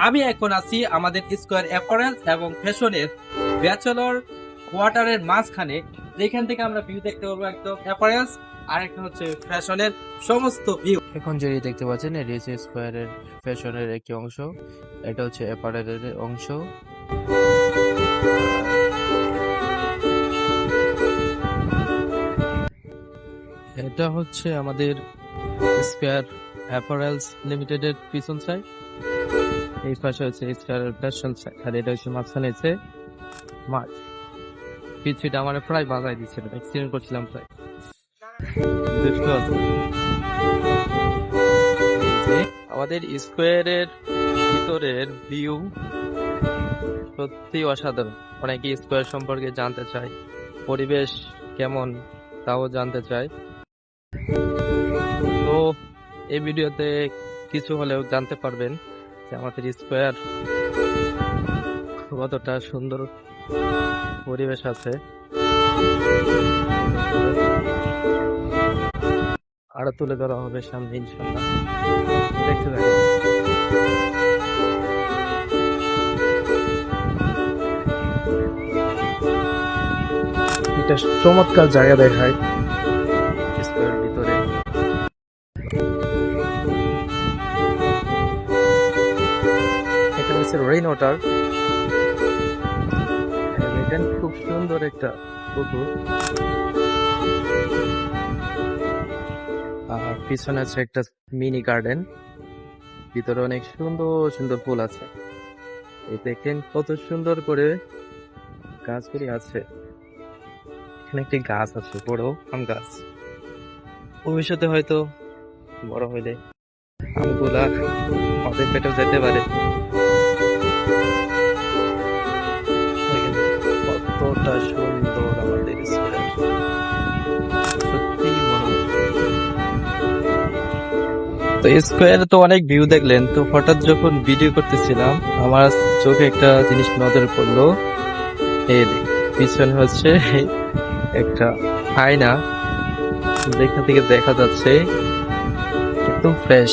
আমি এখন আছি আমাদের স্কয়ার অ্যাপারেলস এবং ফ্যাশনের ব্যাচেলর কোয়ার্টারের মাঝখানে, যেখান থেকে আমরা ভিউ দেখতে পারবো একদম অ্যাপারেলস আর একটা হচ্ছে ফ্যাশনের সমস্ত ভিউ। এখন যেটি দেখতে পাচ্ছেন এটি হচ্ছে স্কয়ারের ফ্যাশনের একটি অংশ, এটা হচ্ছে অ্যাপারেলের অংশ। এটা হচ্ছে আমাদের স্কয়ার অ্যাপারেলস লিমিটেডের পিছন সাইড, এই পাশে হচ্ছে স্কয়ার ফ্যাশন সাইড, আর এটা হচ্ছে মাঝখানে হচ্ছে মাঠ। পিছুটা আমার প্রায় বাজায় দিচ্ছিল, এক্সিডেন্ট করছিলাম প্রায়। দুষ্ট আছে। আমাদের স্কয়ারের ভিতরের ভিউ সত্যি অসাধারণ। অনেকে স্কয়ার সম্পর্কে জানতে চায়, পরিবেশ কেমন তাও জানতে চায়। তো এই ভিডিওতে কিছু হলেও জানতে পারবেন যে আমাদের স্কয়ার কতটা সুন্দর পরিবেশ আছে। আরো তুলে ধরা হবে সামনে ইনশাল্লাহ, দেখতে থাকুন। এটা চমৎকার জায়গা দেখায় স্কয়ারের ভিতরে। এখানে হচ্ছে রেইন ওয়াটার, এখানে খুব সুন্দর একটা পুকুর, আর পিছনে আছে একটা মিনি গার্ডেন, ভিতরে অনেক সুন্দর সুন্দর ফুল আছে। এই দেখেন কত সুন্দর করে গাছগুলি আছে। এখানে একটি গাছ আছে, বড় আম গাছ, ভবিষ্যতে হয়তো বড় হইলে আমগুলা আমাদের পেটেও যেতে পারে। দেখেন কতটা সুন্দর আমাদের স্কয়ার, সত্যি মনোরম। তো স্কয়ারে তো অনেক ভিউ দেখলেন, তো হঠাৎ যখন ভিডিও করতেছিলাম আমার চোখে একটা জিনিস নজরে পড়লো। এই পিছনে হচ্ছে একটা আয়না, যেখান থেকে দেখা যাচ্ছে একদম ফ্রেশ